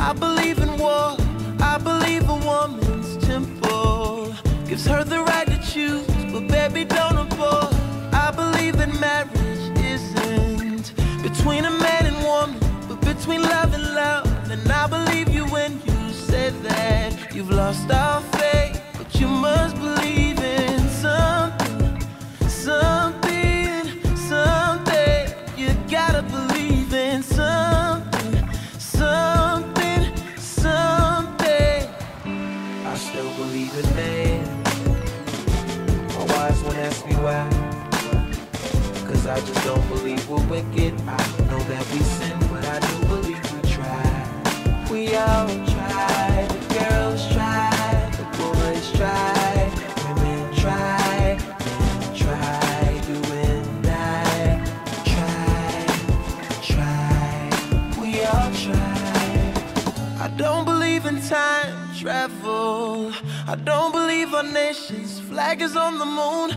I believe in war, I believe a woman's temple gives her the right to choose, but baby, don't abort. I believe that marriage isn't between a man and woman, but between love and love. And I believe you when you say that you've lost all faith, but you must believe in something, something, something. You gotta believe in something, something, something. I still believe in man. My wise one asked me why, 'cause I just don't believe we're wicked. I know that we sin, but I do believe we try. We all try, the girls try, the boys try, women try, men try, you and I try, we all try. I don't believe in time travel, I don't believe our nation's flag is on the moon.